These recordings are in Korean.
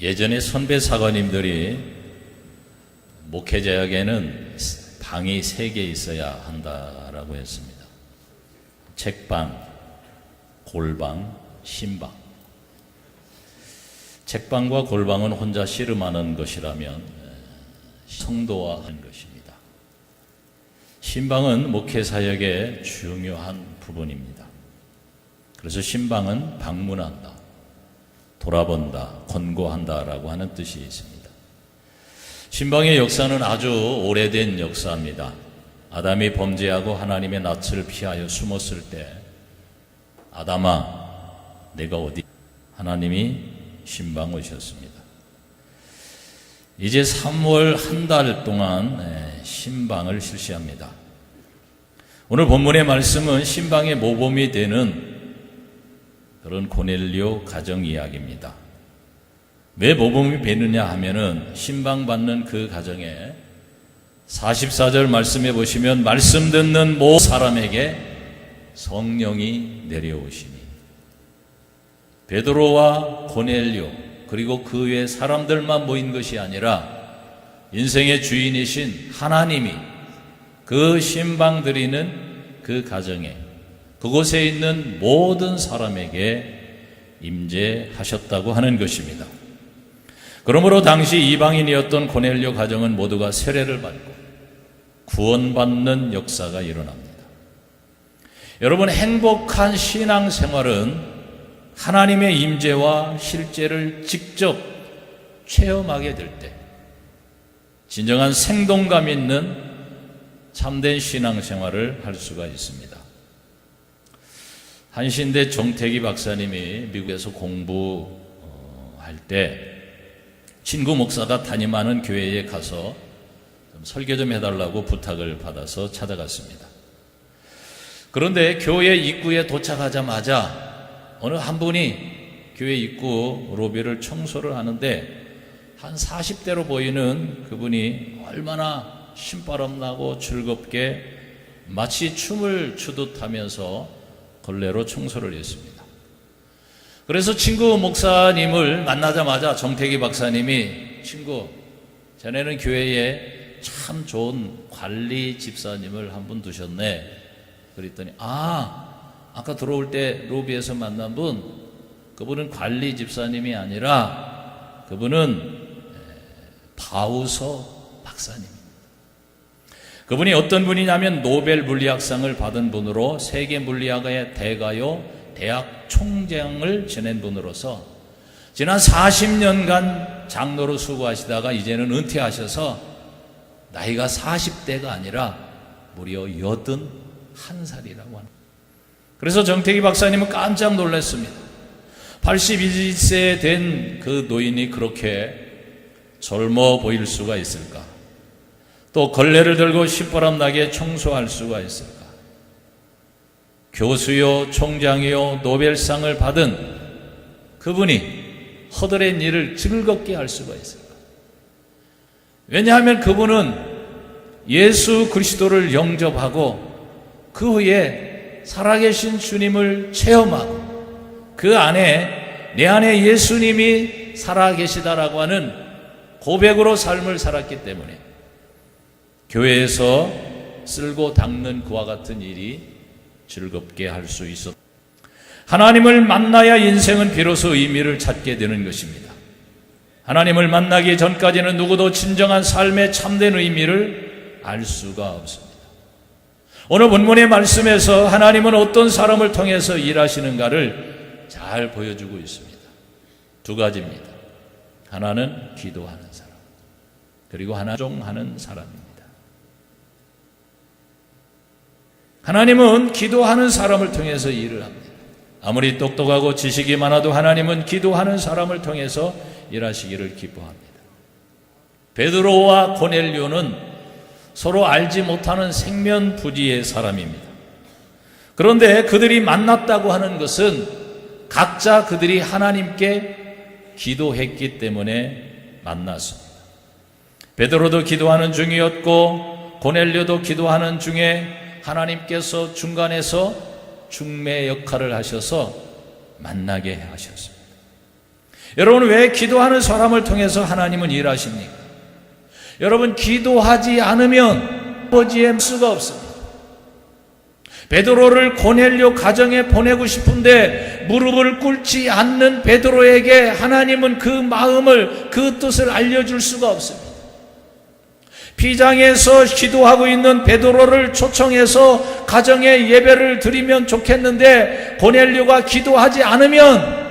예전에 선배 사관님들이 목회자에게는 방이 3개 있어야 한다라고 했습니다. 책방, 골방, 신방. 책방과 골방은 혼자 씨름하는 것이라면 성도화하는 것입니다. 신방은 목회 사역의 중요한 부분입니다. 그래서 신방은 방문한다, 돌아본다, 권고한다라고 하는 뜻이 있습니다. 신방의 역사는 아주 오래된 역사입니다. 아담이 범죄하고 하나님의 낯을 피하여 숨었을 때 아담아 내가 어디? 하나님이 신방 오셨습니다. 이제 3월 한 달 동안 신방을 실시합니다. 오늘 본문의 말씀은 신방의 모범이 되는 그런 고넬료 가정 이야기입니다. 왜 모범이 되느냐 하면은 신방받는 그 가정에 44절 말씀해 보시면 말씀 듣는 모든 사람에게 성령이 내려오시니 베드로와 고넬료 그리고 그 외 사람들만 모인 것이 아니라 인생의 주인이신 하나님이 그 신방 드리는 그 가정에 그곳에 있는 모든 사람에게 임재하셨다고 하는 것입니다. 그러므로 당시 이방인이었던 고넬료 가정은 모두가 세례를 받고 구원받는 역사가 일어납니다. 여러분, 행복한 신앙생활은 하나님의 임재와 실제를 직접 체험하게 될 때 진정한 생동감 있는 참된 신앙생활을 할 수가 있습니다. 한신대 정태기 박사님이 미국에서 공부할 때 친구 목사가 담임하는 교회에 가서 설교 좀 해달라고 부탁을 받아서 찾아갔습니다. 그런데 교회 입구에 도착하자마자 어느 한 분이 교회 입구 로비를 청소를 하는데 한 40대로 보이는 그분이 얼마나 신바람 나고 즐겁게 마치 춤을 추듯 하면서 걸레로 청소를 했습니다. 그래서 친구 목사님을 만나자마자 정태기 박사님이 친구, 자네는 교회에 참 좋은 관리 집사님을 한 분 두셨네. 그랬더니 아까 들어올 때 로비에서 만난 분, 그분은 관리 집사님이 아니라 그분은 바우서 박사님입니다. 그분이 어떤 분이냐면 노벨 물리학상을 받은 분으로 세계 물리학의 대가요 대학 총장을 지낸 분으로서 지난 40년간 장로로 수고하시다가 이제는 은퇴하셔서 나이가 40대가 아니라 무려 81살이라고 합니다. 그래서 정태기 박사님은 깜짝 놀랐습니다. 81세 된 그 노인이 그렇게 젊어 보일 수가 있을까? 또 걸레를 들고 신바람 나게 청소할 수가 있을까? 교수요, 총장이요, 노벨상을 받은 그분이 허드렛 일을 즐겁게 할 수가 있을까? 왜냐하면 그분은 예수 그리스도를 영접하고 그 후에 살아계신 주님을 체험하고 그 안에 내 안에 예수님이 살아계시다라고 하는 고백으로 삶을 살았기 때문에 교회에서 쓸고 닦는 그와 같은 일이 즐겁게 할 수 있었다. 하나님을 만나야 인생은 비로소 의미를 찾게 되는 것입니다. 하나님을 만나기 전까지는 누구도 진정한 삶의 참된 의미를 알 수가 없습니다. 오늘 본문의 말씀에서 하나님은 어떤 사람을 통해서 일하시는가를 잘 보여주고 있습니다. 2가지입니다. 하나는 기도하는 사람, 그리고 하나 종하는 사람입니다. 하나님은 기도하는 사람을 통해서 일을 합니다. 아무리 똑똑하고 지식이 많아도 하나님은 기도하는 사람을 통해서 일하시기를 기뻐합니다. 베드로와 고넬료는 서로 알지 못하는 생면부지의 사람입니다. 그런데 그들이 만났다고 하는 것은 각자 그들이 하나님께 기도했기 때문에 만났습니다. 베드로도 기도하는 중이었고 고넬료도 기도하는 중에 하나님께서 중간에서 중매 역할을 하셔서 만나게 하셨습니다. 여러분, 왜 기도하는 사람을 통해서 하나님은 일하십니까? 여러분, 기도하지 않으면 아버지의 수가 없습니다. 베드로를 고넬료 가정에 보내고 싶은데 무릎을 꿇지 않는 베드로에게 하나님은 그 마음을, 그 뜻을 알려줄 수가 없습니다. 비장에서 기도하고 있는 베드로를 초청해서 가정에 예배를 드리면 좋겠는데 고넬료가 기도하지 않으면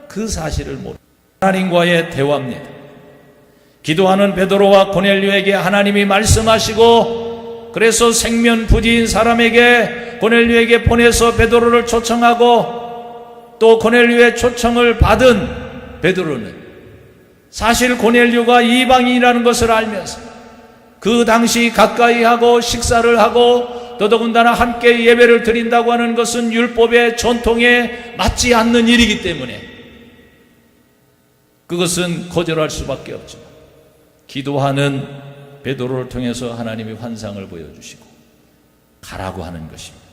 그 사실을 모릅니다. 하나님과의 대화입니다. 기도하는 베드로와 고넬료에게 하나님이 말씀하시고, 그래서 생면부지인 사람에게 고넬료에게 보내서 베드로를 초청하고, 또 고넬료의 초청을 받은 베드로는 사실 고넬료가 이방인이라는 것을 알면서 그 당시 가까이 하고 식사를 하고 더더군다나 함께 예배를 드린다고 하는 것은 율법의 전통에 맞지 않는 일이기 때문에 그것은 거절할 수밖에 없지만, 기도하는 베드로를 통해서 하나님이 환상을 보여주시고 가라고 하는 것입니다.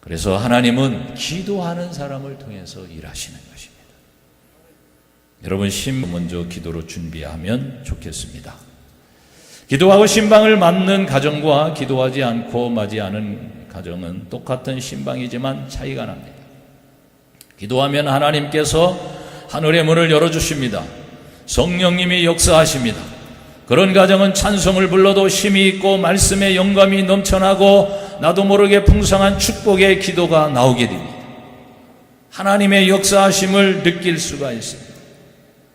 그래서 하나님은 기도하는 사람을 통해서 일하시는 것입니다. 여러분, 먼저 기도로 준비하면 좋겠습니다. 기도하고 신방을 맞는 가정과 기도하지 않고 맞지 않은 가정은 똑같은 신방이지만 차이가 납니다. 기도하면 하나님께서 하늘의 문을 열어주십니다. 성령님이 역사하십니다. 그런 가정은 찬송을 불러도 힘이 있고 말씀의 영감이 넘쳐나고 나도 모르게 풍성한 축복의 기도가 나오게 됩니다. 하나님의 역사하심을 느낄 수가 있습니다.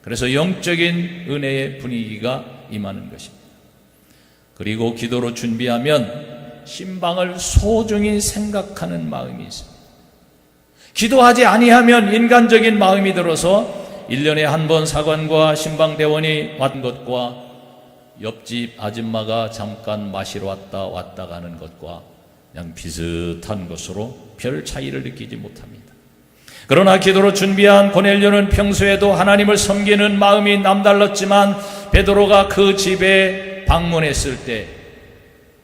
그래서 영적인 은혜의 분위기가 임하는 것입니다. 그리고 기도로 준비하면 신방을 소중히 생각하는 마음이 있습니다. 기도하지 아니하면 인간적인 마음이 들어서 1년에 한 번 사관과 신방대원이 왔던 것과 옆집 아줌마가 잠깐 마시러 왔다 가는 것과 그냥 비슷한 것으로 별 차이를 느끼지 못합니다. 그러나 기도로 준비한 고넬료는 평소에도 하나님을 섬기는 마음이 남달랐지만 베드로가 그 집에 방문했을 때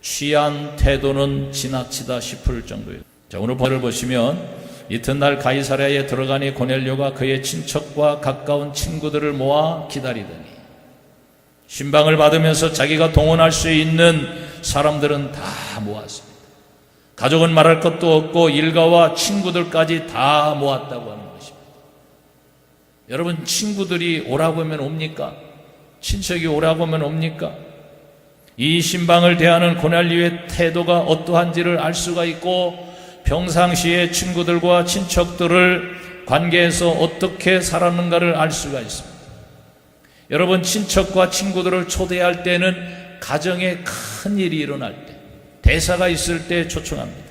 취한 태도는 지나치다 싶을 정도예요. 자, 오늘 본문을 보시면 이튿날 가이사랴에 들어가니 고넬료가 그의 친척과 가까운 친구들을 모아 기다리더니, 신방을 받으면서 자기가 동원할 수 있는 사람들은 다 모았습니다. 가족은 말할 것도 없고 일가와 친구들까지 다 모았다고 하는 것입니다. 여러분, 친구들이 오라고 하면 옵니까? 친척이 오라고 하면 옵니까? 이 신방을 대하는 고넬료의 태도가 어떠한지를 알 수가 있고, 평상시에 친구들과 친척들을 관계에서 어떻게 살았는가를 알 수가 있습니다. 여러분, 친척과 친구들을 초대할 때는 가정에 큰 일이 일어날 때, 대사가 있을 때 초청합니다.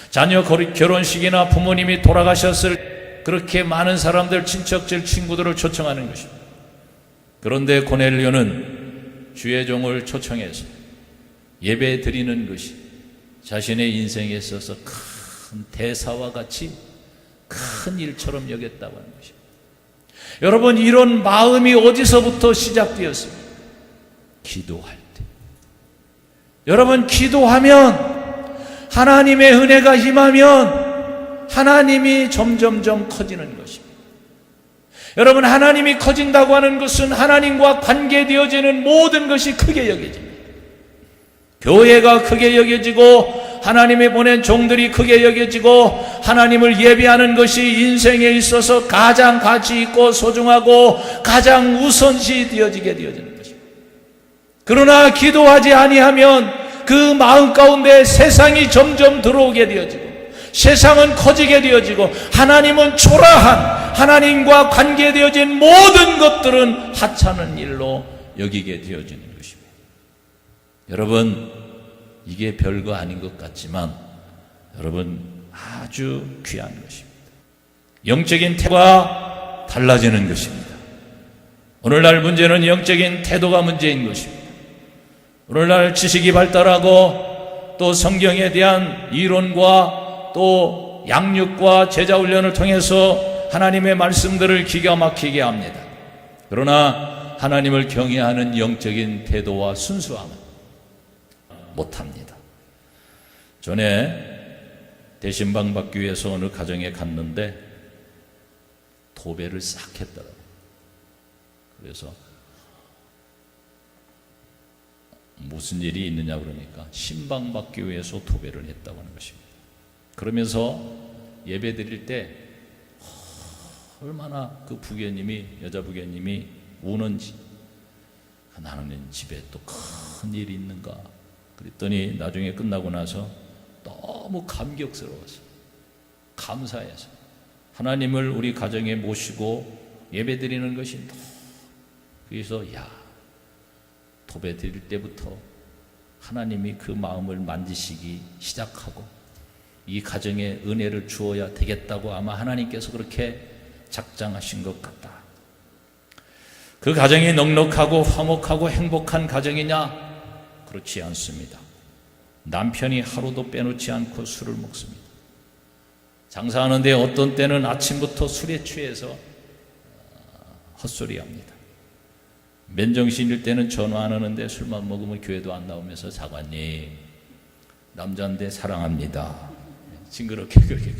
자녀 결혼식이나 부모님이 돌아가셨을 때 그렇게 많은 사람들, 친척들, 친구들을 초청하는 것입니다. 그런데 고넬료는 주의 종을 초청해서 예배 드리는 것이 자신의 인생에 있어서 큰 대사와 같이 큰 일처럼 여겼다고 하는 것입니다. 여러분, 이런 마음이 어디서부터 시작되었습니까? 기도할 때. 여러분, 기도하면, 하나님의 은혜가 임하면 하나님이 점점점 커지는 것입니다. 여러분, 하나님이 커진다고 하는 것은 하나님과 관계되어지는 모든 것이 크게 여겨집니다. 교회가 크게 여겨지고 하나님이 보낸 종들이 크게 여겨지고 하나님을 예배하는 것이 인생에 있어서 가장 가치 있고 소중하고 가장 우선시 되어지게 되어지는 것입니다. 그러나 기도하지 아니하면 그 마음 가운데 세상이 점점 들어오게 되어지고 세상은 커지게 되어지고 하나님은 초라한, 하나님과 관계되어진 모든 것들은 하찮은 일로 여기게 되어지는 것입니다. 여러분, 이게 별거 아닌 것 같지만 여러분, 아주 귀한 것입니다. 영적인 태도가 달라지는 것입니다. 오늘날 문제는 영적인 태도가 문제인 것입니다. 오늘날 지식이 발달하고 또 성경에 대한 이론과 또 양육과 제자훈련을 통해서 하나님의 말씀들을 기가 막히게 합니다. 그러나 하나님을 경외하는 영적인 태도와 순수함은 못합니다. 전에 대신방 받기 위해서 어느 가정에 갔는데 도배를 싹 했더라고요. 그래서 무슨 일이 있느냐 그러니까 신방받기 위해서 도배를 했다고 하는 것입니다. 그러면서 예배 드릴 때 얼마나 그 부교님이, 여자 부교님이 우는지, 나는 집에 또 큰 일이 있는가 그랬더니 나중에 끝나고 나서 너무 감격스러워서, 감사해서 하나님을 우리 가정에 모시고 예배 드리는 것이 그래서 도배 드릴 때부터 하나님이 그 마음을 만지시기 시작하고 이 가정에 은혜를 주어야 되겠다고 아마 하나님께서 그렇게 작정하신 것 같다. 그 가정이 넉넉하고 화목하고 행복한 가정이냐? 그렇지 않습니다. 남편이 하루도 빼놓지 않고 술을 먹습니다. 장사하는데 어떤 때는 아침부터 술에 취해서 헛소리합니다. 맨정신일 때는 전화 안 하는데 술만 먹으면 교회도 안 나오면서 사관님, 남자인데 사랑합니다. 징그럽게 그렇게.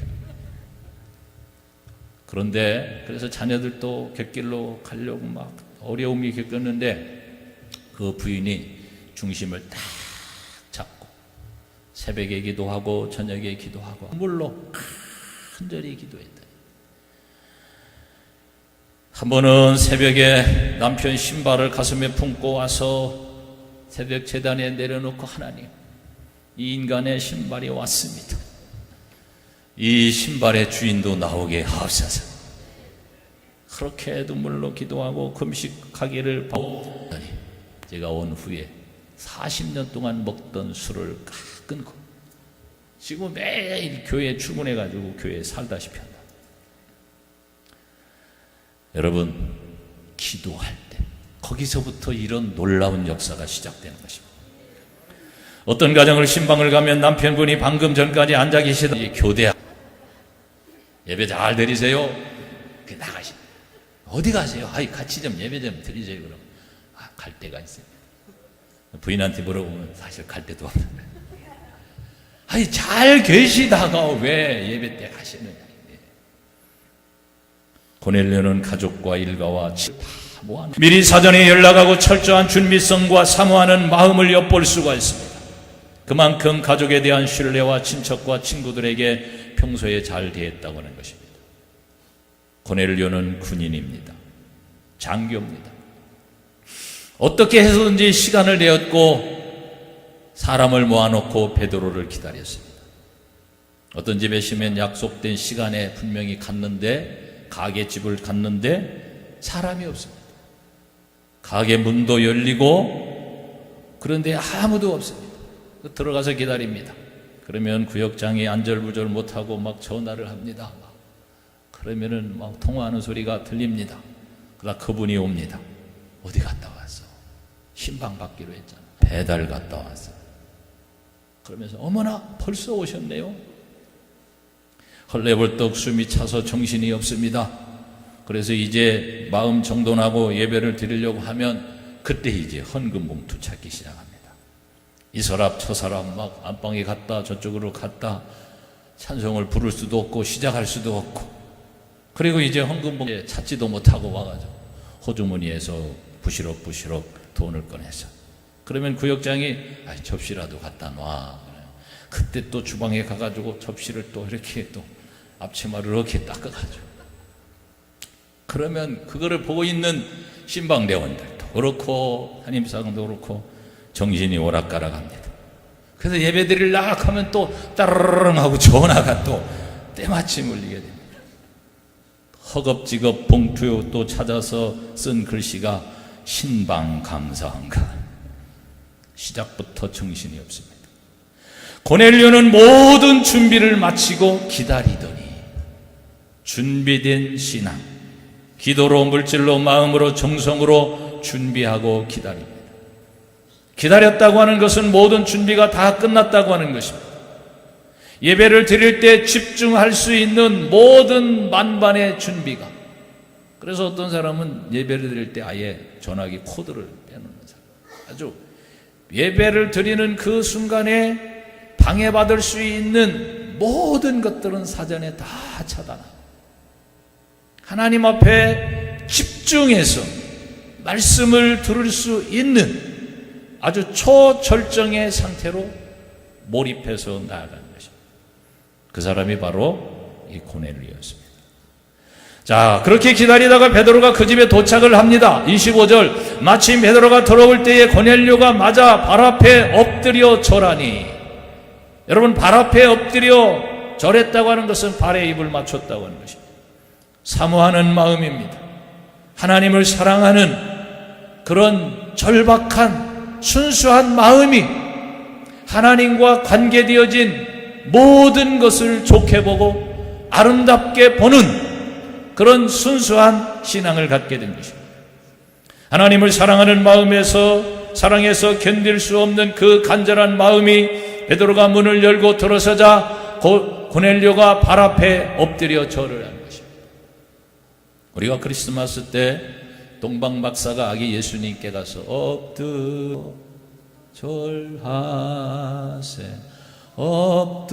그런데 그래서 자녀들도 곁길로 가려고 막 어려움이 겪었는데 그 부인이 중심을 딱 잡고 새벽에 기도하고 저녁에 기도하고 물로 간절히 기도했다. 한 번은 새벽에 남편 신발을 가슴에 품고 와서 새벽 제단에 내려놓고 하나님, 이 인간의 신발이 왔습니다. 이 신발의 주인도 나오게 하옵소서. 그렇게 눈물로 기도하고 금식하기를 바라더니 제가 온 후에 40년 동안 먹던 술을 끊고 지금 매일 교회에 출근해가지고 교회에 살다시피 한다. 여러분, 기도할 때 거기서부터 이런 놀라운 역사가 시작되는 것입니다. 어떤 가정을 신방을 가면 남편분이 방금 전까지 앉아 계시던 교대 예배 잘 드리세요. 나가시. 어디 가세요? 같이 좀 예배 좀 드리세요. 그럼 갈 데가 있어요. 부인한테 물어보면 사실 갈 데도 없는데. 잘 계시다가 왜 예배 때 가시느냐. 고넬료는 가족과 일가와 미리 사전에 연락하고 철저한 준비성과 사모하는 마음을 엿볼 수가 있습니다. 그만큼 가족에 대한 신뢰와 친척과 친구들에게 평소에 잘 대했다고 하는 것입니다. 고넬료는 군인입니다. 장교입니다. 어떻게 해서든지 시간을 내었고 사람을 모아놓고 베드로를 기다렸습니다. 어떤 집에 쉬면 약속된 시간에 분명히 갔는데, 가게 집을 갔는데 사람이 없습니다. 가게 문도 열리고 그런데 아무도 없습니다. 들어가서 기다립니다. 그러면 구역장이 안절부절 못하고 막 전화를 합니다. 그러면은 막 통화하는 소리가 들립니다. 그러다 그분이 옵니다. 어디 갔다 왔어? 신방 받기로 했잖아. 배달 갔다 왔어. 그러면서 어머나 벌써 오셨네요. 헐레벌떡 숨이 차서 정신이 없습니다. 그래서 이제 마음 정돈하고 예배를 드리려고 하면 그때 이제 헌금 봉투 찾기 시작합니다. 이 사람 저 사람 막 안방에 갔다 저쪽으로 갔다 찬송을 부를 수도 없고 시작할 수도 없고, 그리고 이제 헌금 봉투 찾지도 못하고 와가지고 호주머니에서 부시럭부시럭 돈을 꺼내서, 그러면 구역장이 접시라도 갖다 놔. 그때 또 주방에 가가지고 접시를 또 이렇게 또 앞치마를 이렇게 닦아가지고, 그러면 그거를 보고 있는 신방대원들도 그렇고 한임상도 그렇고 정신이 오락가락합니다. 그래서 예배 드리려고 하면 또 따르릉 하고 전화가 또 때마침 울리게 됩니다. 허겁지겁 봉투 또 찾아서 쓴 글씨가 신방 감사한가. 시작부터 정신이 없습니다. 고넬료는 모든 준비를 마치고 기다리더니 준비된 신앙, 기도로 물질로 마음으로 정성으로 준비하고 기다립니다. 기다렸다고 하는 것은 모든 준비가 다 끝났다고 하는 것입니다. 예배를 드릴 때 집중할 수 있는 모든 만반의 준비가. 그래서 어떤 사람은 예배를 드릴 때 아예 전화기 코드를 빼놓는 사람, 아주 예배를 드리는 그 순간에 방해받을 수 있는 모든 것들은 사전에 다 차단합니다. 하나님 앞에 집중해서 말씀을 들을 수 있는 아주 초절정의 상태로 몰입해서 나아간 것입니다. 그 사람이 바로 이 고넬료였습니다. 자, 그렇게 기다리다가 베드로가 그 집에 도착을 합니다. 25절, 마침 베드로가 들어올 때에 고넬료가 맞아 발 앞에 엎드려 절하니. 여러분, 발 앞에 엎드려 절했다고 하는 것은 발에 입을 맞췄다고 하는 것입니다. 사모하는 마음입니다. 하나님을 사랑하는 그런 절박한 순수한 마음이 하나님과 관계되어진 모든 것을 좋게 보고 아름답게 보는 그런 순수한 신앙을 갖게 된 것입니다. 하나님을 사랑하는 마음에서 사랑해서 견딜 수 없는 그 간절한 마음이 베드로가 문을 열고 들어서자 고넬료가 발 앞에 엎드려 절을 한 것입니다. 우리가 크리스마스 때 동방 박사가 아기 예수님께 가서 엎드려 절하세 엎드려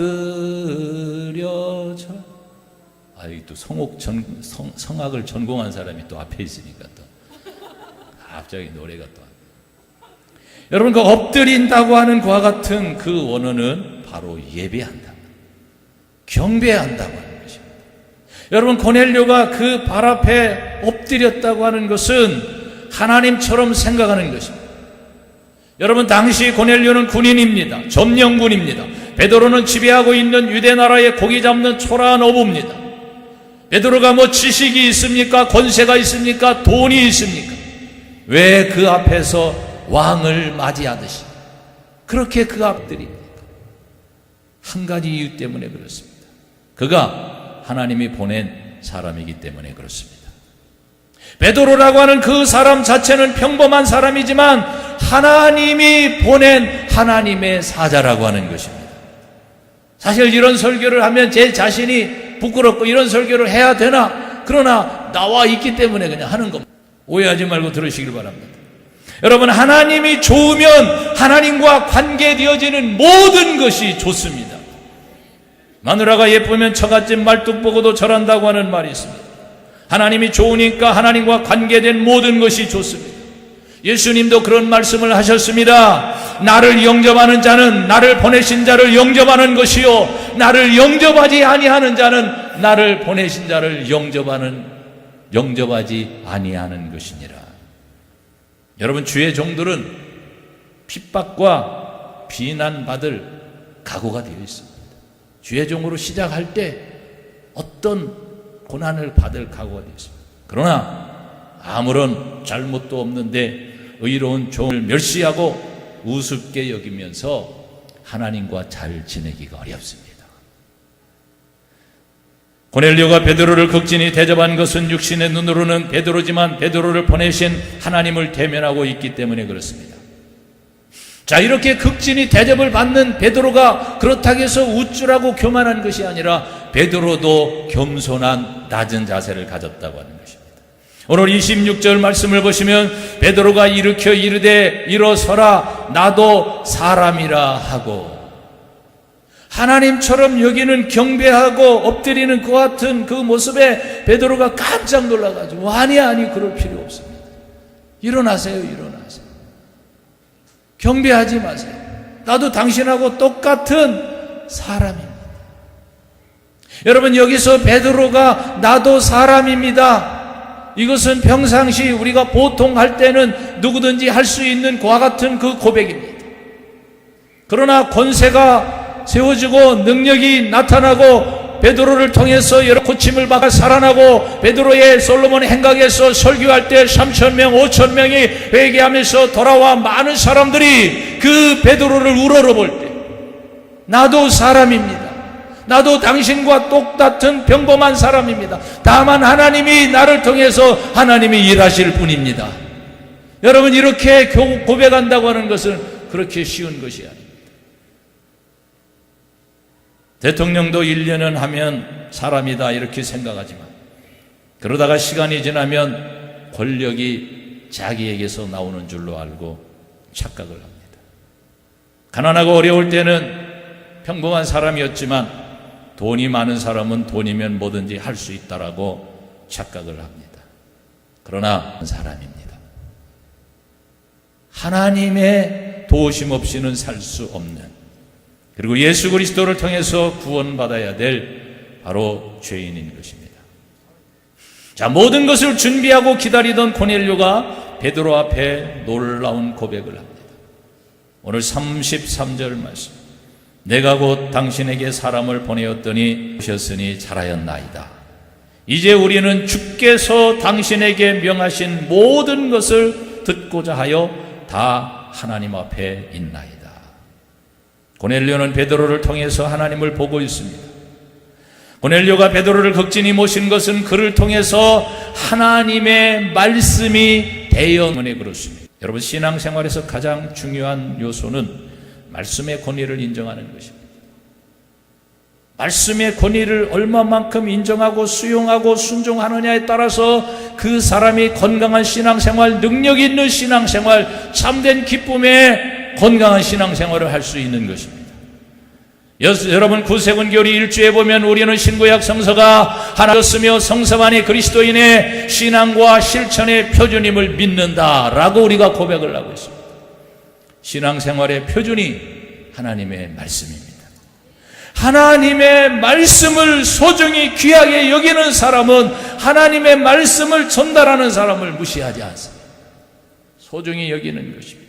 절. 아이 또 성악을 전공한 사람이 또 앞에 있으니까 또 갑자기 노래가 또. 여러분, 그 엎드린다고 하는 그와 같은 그 원어는 바로 예배한다, 경배한다고 하는 것입니다. 여러분, 고넬료가 그 발 앞에 엎드렸다고 하는 것은 하나님처럼 생각하는 것입니다. 여러분, 당시 고넬료는 군인입니다. 점령군입니다. 베드로는 지배하고 있는 유대 나라의 고기 잡는 초라한 어부입니다. 베드로가 뭐 지식이 있습니까? 권세가 있습니까? 돈이 있습니까? 왜 그 앞에서 왕을 맞이하듯이 그렇게 그 앞들입니까? 한 가지 이유 때문에 그렇습니다. 그가 하나님이 보낸 사람이기 때문에 그렇습니다. 베드로라고 하는 그 사람 자체는 평범한 사람이지만 하나님이 보낸 하나님의 사자라고 하는 것입니다. 사실 이런 설교를 하면 제 자신이 부끄럽고 이런 설교를 해야 되나? 그러나 나와 있기 때문에 그냥 하는 겁니다. 오해하지 말고 들으시길 바랍니다. 여러분, 하나님이 좋으면 하나님과 관계되어지는 모든 것이 좋습니다. 마누라가 예쁘면 처갓집 말뚝 보고도 절한다고 하는 말이 있습니다. 하나님이 좋으니까 하나님과 관계된 모든 것이 좋습니다. 예수님도 그런 말씀을 하셨습니다. 나를 영접하는 자는 나를 보내신 자를 영접하는 것이요, 나를 영접하지 아니하는 자는 나를 보내신 자를 영접하지 아니하는 것이니라. 여러분, 주의 종들은 핍박과 비난받을 각오가 되어 있습니다. 주의 종으로 시작할 때 어떤 고난을 받을 각오가 되어 있습니다. 그러나 아무런 잘못도 없는데 의로운 종을 멸시하고 우습게 여기면서 하나님과 잘 지내기가 어렵습니다. 고넬료가 베드로를 극진히 대접한 것은 육신의 눈으로는 베드로지만 베드로를 보내신 하나님을 대면하고 있기 때문에 그렇습니다. 자, 이렇게 극진히 대접을 받는 베드로가 그렇다고 해서 우쭐하고 교만한 것이 아니라 베드로도 겸손한 낮은 자세를 가졌다고 하는 것입니다. 오늘 26절 말씀을 보시면 베드로가 일으켜 이르되 일어서라, 나도 사람이라 하고, 하나님처럼 여기는 경배하고 엎드리는 그 같은 그 모습에 베드로가 깜짝 놀라가지고 아니 그럴 필요 없습니다. 일어나세요. 경배하지 마세요. 나도 당신하고 똑같은 사람입니다. 여러분, 여기서 베드로가 나도 사람입니다, 이것은 평상시 우리가 보통 할 때는 누구든지 할 수 있는 그와 같은 그 고백입니다. 그러나 권세가 세워지고 능력이 나타나고 베드로를 통해서 여러 고침을 받아 살아나고 베드로의 솔로몬 행각에서 설교할 때 3,000명 5,000명이 회개하면서 돌아와 많은 사람들이 그 베드로를 우러러볼 때 나도 사람입니다, 나도 당신과 똑같은 평범한 사람입니다, 다만 하나님이 나를 통해서 하나님이 일하실 뿐입니다. 여러분, 이렇게 고백한다고 하는 것은 그렇게 쉬운 것이 아닙니다. 대통령도 1년은 하면 사람이다 이렇게 생각하지만 그러다가 시간이 지나면 권력이 자기에게서 나오는 줄로 알고 착각을 합니다. 가난하고 어려울 때는 평범한 사람이었지만 돈이 많은 사람은 돈이면 뭐든지 할 수 있다라고 착각을 합니다. 그러나 사람입니다. 하나님의 도우심 없이는 살 수 없는, 그리고 예수 그리스도를 통해서 구원받아야 될 바로 죄인인 것입니다. 자, 모든 것을 준비하고 기다리던 고넬료가 베드로 앞에 놀라운 고백을 합니다. 오늘 33절 말씀. 내가 곧 당신에게 사람을 보내었더니 오셨으니 잘하였나이다. 이제 우리는 주께서 당신에게 명하신 모든 것을 듣고자 하여 다 하나님 앞에 있나이다. 고넬료는 베드로를 통해서 하나님을 보고 있습니다. 고넬료가 베드로를 극진히 모신 것은 그를 통해서 하나님의 말씀이 대언문에 그렇습니다. 여러분, 신앙생활에서 가장 중요한 요소는 말씀의 권위를 인정하는 것입니다. 말씀의 권위를 얼마만큼 인정하고 수용하고 순종하느냐에 따라서 그 사람이 건강한 신앙생활, 능력 있는 신앙생활, 참된 기쁨의 건강한 신앙생활을 할 수 있는 것입니다. 여러분, 구세군교리 일주에 보면 우리는 신구약 성서가 하나였으며 성서 안에 그리스도인의 신앙과 실천의 표준임을 믿는다라고 우리가 고백을 하고 있습니다. 신앙생활의 표준이 하나님의 말씀입니다. 하나님의 말씀을 소중히 귀하게 여기는 사람은 하나님의 말씀을 전달하는 사람을 무시하지 않습니다. 소중히 여기는 것입니다.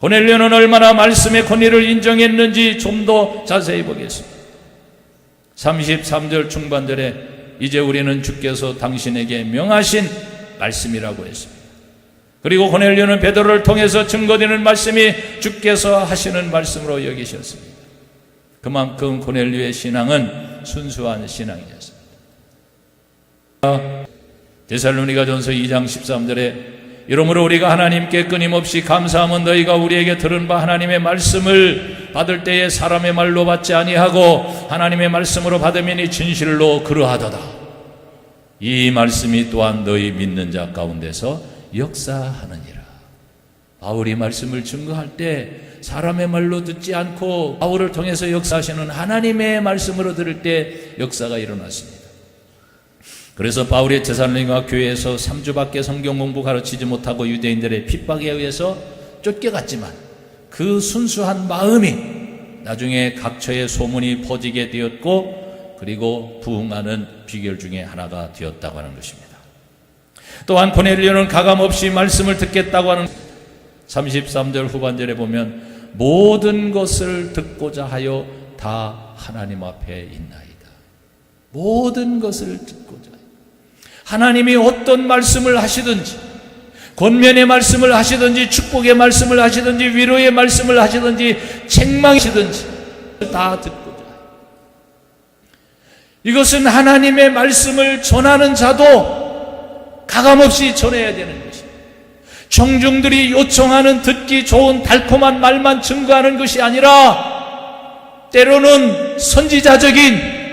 고넬료는 얼마나 말씀의 권위를 인정했는지 좀 더 자세히 보겠습니다. 33절 중반절에 이제 우리는 주께서 당신에게 명하신 말씀이라고 했습니다. 그리고 고넬료는 베드로를 통해서 증거되는 말씀이 주께서 하시는 말씀으로 여기셨습니다. 그만큼 고넬료의 신앙은 순수한 신앙이었습니다. 데살로니가전서 2장 13절에 이러므로 우리가 하나님께 끊임없이 감사함은 너희가 우리에게 들은 바 하나님의 말씀을 받을 때에 사람의 말로 받지 아니하고 하나님의 말씀으로 받으면 진실로 그러하도다. 이 말씀이 또한 너희 믿는 자 가운데서 역사하느니라. 바울이 말씀을 증거할 때 사람의 말로 듣지 않고 바울을 통해서 역사하시는 하나님의 말씀으로 들을 때 역사가 일어났습니다. 그래서 바울이 데살로니가 교회에서 3주밖에 성경 공부 가르치지 못하고 유대인들의 핍박에 의해서 쫓겨갔지만 그 순수한 마음이 나중에 각처에 소문이 퍼지게 되었고 그리고 부흥하는 비결 중에 하나가 되었다고 하는 것입니다. 또한 고넬료는 가감없이 말씀을 듣겠다고 하는 33절 후반절에 보면 모든 것을 듣고자 하여 다 하나님 앞에 있나이다. 모든 것을 듣고자 하여. 하나님이 어떤 말씀을 하시든지, 권면의 말씀을 하시든지, 축복의 말씀을 하시든지, 위로의 말씀을 하시든지, 책망하시든지 다 듣고자 해요. 이것은 하나님의 말씀을 전하는 자도 가감없이 전해야 되는 것입니다. 청중들이 요청하는 듣기 좋은 달콤한 말만 증거하는 것이 아니라 때로는 선지자적인,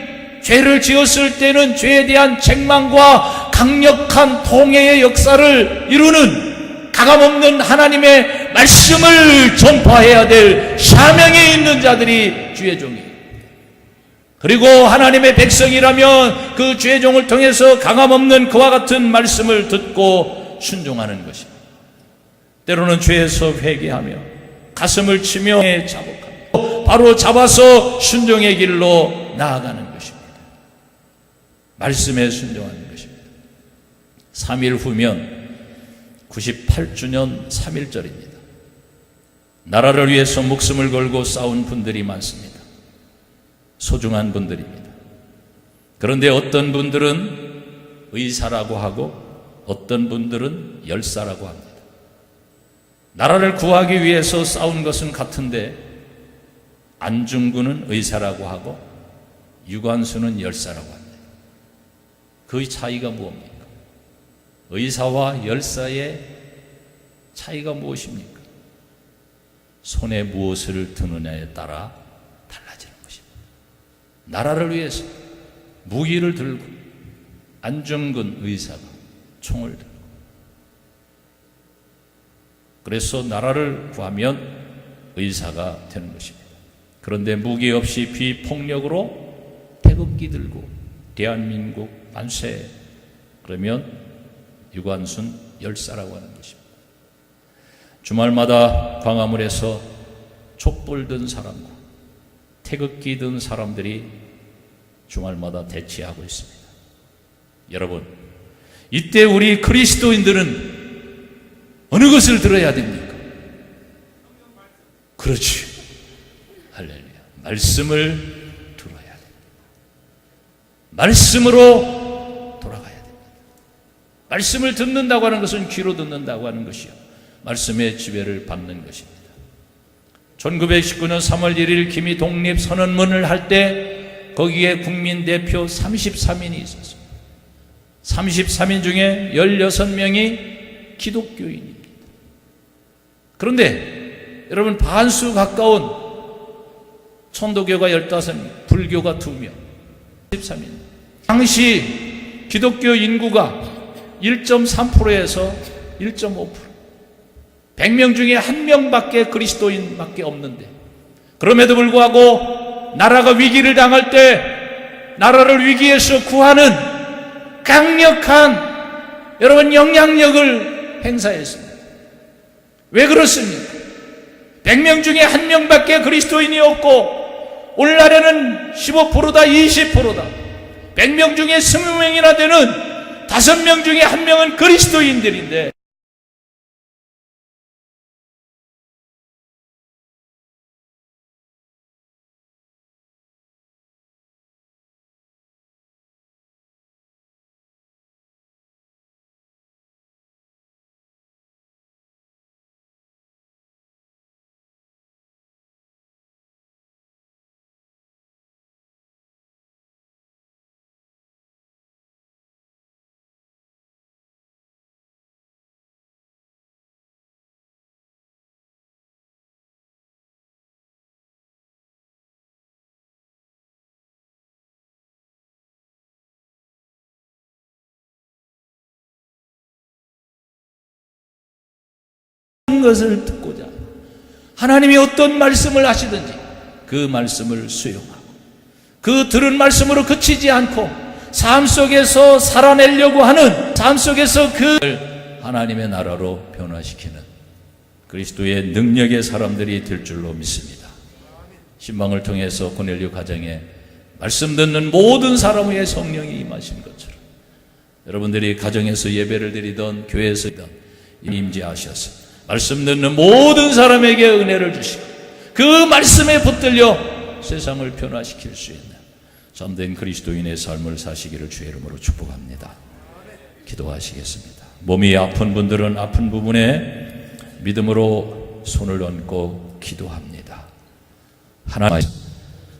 죄를 지었을 때는 죄에 대한 책망과 강력한 통해의 역사를 이루는 가감없는 하나님의 말씀을 전파해야 될 사명에 있는 자들이 주의 종이에요. 그리고 하나님의 백성이라면 그 주의 종을 통해서 가감없는 그와 같은 말씀을 듣고 순종하는 것입니다. 때로는 죄에서 회개하며 가슴을 치며 자복하며 바로 잡아서 순종의 길로 나아가는 것입니다. 말씀에 순종하는 것입니다. 3일 후면 98주년 3.1절입니다. 나라를 위해서 목숨을 걸고 싸운 분들이 많습니다. 소중한 분들입니다. 그런데 어떤 분들은 의사라고 하고 어떤 분들은 열사라고 합니다. 나라를 구하기 위해서 싸운 것은 같은데 안중근은 의사라고 하고 유관수는 열사라고 합니다. 그 차이가 무엇입니까? 의사와 열사의 차이가 무엇입니까? 손에 무엇을 드느냐에 따라 달라지는 것입니다. 나라를 위해서 무기를 들고 안중근 의사가 총을 들고 그래서 나라를 구하면 의사가 되는 것입니다. 그런데 무기 없이 비폭력으로 태극기 들고 대한민국 만세 그러면 유관순 열사라고 하는 것입니다. 주말마다 광화문에서 촛불 든 사람과 태극기 든 사람들이 주말마다 대치하고 있습니다. 여러분, 이때 우리 그리스도인들은 어느 것을 들어야 됩니까? 그렇지. 할렐루야. 말씀을 들어야 됩니다. 말씀으로 돌아가야 됩니다. 말씀을 듣는다고 하는 것은 귀로 듣는다고 하는 것이요, 말씀의 지배를 받는 것입니다. 1919년 3월 1일 김이 독립선언문을 할 때 거기에 국민대표 33인이 있었습니다. 33인 중에 16명이 기독교인입니다. 그런데 여러분, 반수 가까운 천도교가 15명, 불교가 2명, 13인. 당시 기독교 인구가 1.3%에서 1.5%, 100명 중에 1명밖에 그리스도인밖에 없는데, 그럼에도 불구하고 나라가 위기를 당할 때 나라를 위기에서 구하는 강력한 여러분 영향력을 행사했습니다. 왜 그렇습니까? 100명 중에 1명밖에 그리스도인이 없고 오늘날에는 15%다 20%다. 100명 중에 20명이나 되는 5명 중에 1명은 그리스도인들인데, 것을 듣고자 하나님이 어떤 말씀을 하시든지 그 말씀을 수용하고 그 들은 말씀으로 그치지 않고 삶 속에서 살아내려고 하는, 삶 속에서 그 하나님의 나라로 변화시키는 그리스도의 능력의 사람들이 될 줄로 믿습니다. 신방을 통해서 고넬료 가정에 말씀 듣는 모든 사람 위에 성령이 임하신 것처럼 여러분들이 가정에서 예배를 드리던 교회에서 임재하셔서 말씀 듣는 모든 사람에게 은혜를 주시고 그 말씀에 붙들려 세상을 변화시킬 수 있는 참된 그리스도인의 삶을 사시기를 주의 이름으로 축복합니다. 기도하시겠습니다. 몸이 아픈 분들은 아픈 부분에 믿음으로 손을 얹고 기도합니다.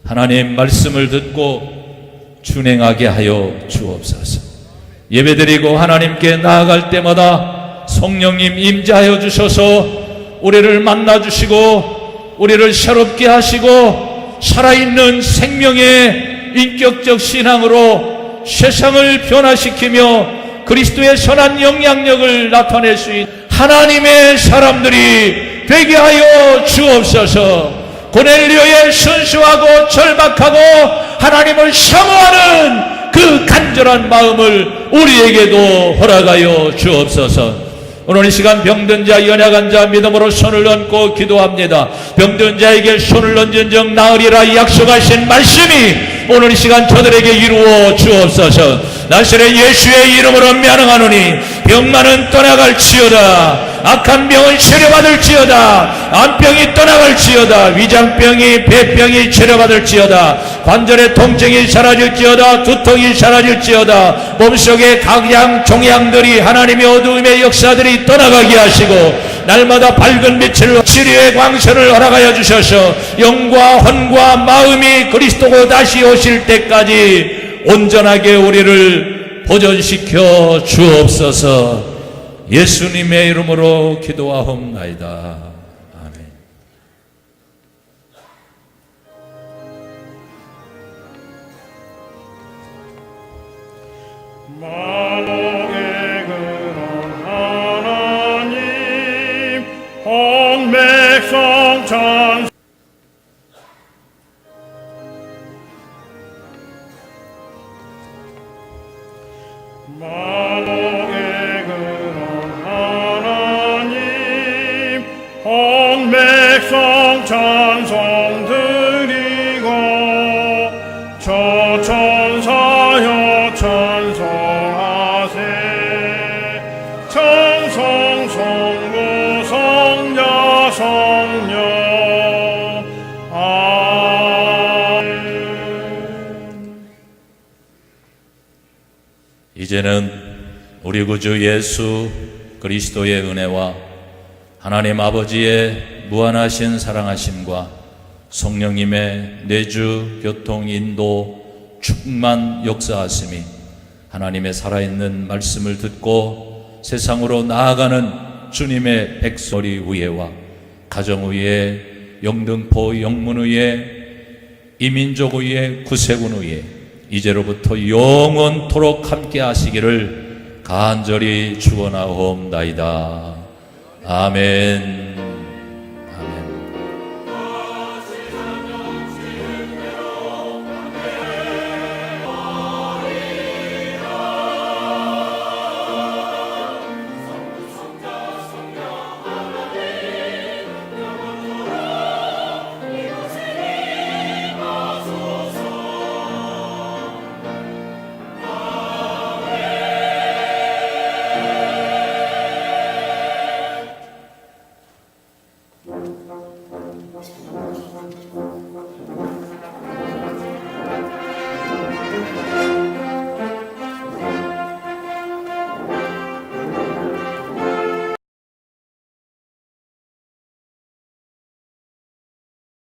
하나님 말씀을 듣고 준행하게 하여 주옵소서. 예배드리고 하나님께 나아갈 때마다 성령님 임재하여 주셔서 우리를 만나주시고 우리를 새롭게 하시고 살아있는 생명의 인격적 신앙으로 세상을 변화시키며 그리스도의 선한 영향력을 나타낼 수 있는 하나님의 사람들이 되게 하여 주옵소서. 고넬료의 순수하고 절박하고 하나님을 사모하는 그 간절한 마음을 우리에게도 허락하여 주옵소서. 오늘 이 시간 병든 자, 연약한 자 믿음으로 손을 얹고 기도합니다. 병든 자에게 손을 얹은 적 나으리라 약속하신 말씀이 오늘 이 시간 저들에게 이루어 주옵소서. 나사렛 예수의 이름으로 명령하노니 병만은 떠나갈지어다. 악한 병은 치료받을지어다. 암병이 떠나갈지어다. 위장병이 폐병이 치료받을지어다. 관절의 통증이 사라질지어다. 두통이 사라질지어다. 몸속의 각양 종양들이 하나님의 어두움의 역사들이 떠나가게 하시고 날마다 밝은 빛을 치료의 광선을 허락하여 주셔서 영과 혼과 마음이 그리스도로 다시 오실 때까지 온전하게 우리를 보존시켜 주옵소서. 예수님의 이름으로 기도하옵나이다. 아멘. 만왕의 근원 하나님 온 백성 찬 만왕의 찬송 드리고 저 천사여 찬송하세 찬송 성부 성자 성령 이제는 우리 구주 예수 그리스도의 은혜와 하나님 아버지의 무한하신 사랑하심과 성령님의 내주, 교통, 인도, 충만 역사하심이 하나님의 살아있는 말씀을 듣고 세상으로 나아가는 주님의 백설이 위에와 가정 위에, 영등포 영문 위에, 이민족 위에, 구세군 위에 이제로부터 영원토록 함께 하시기를 간절히 축원하옵나이다. 아멘.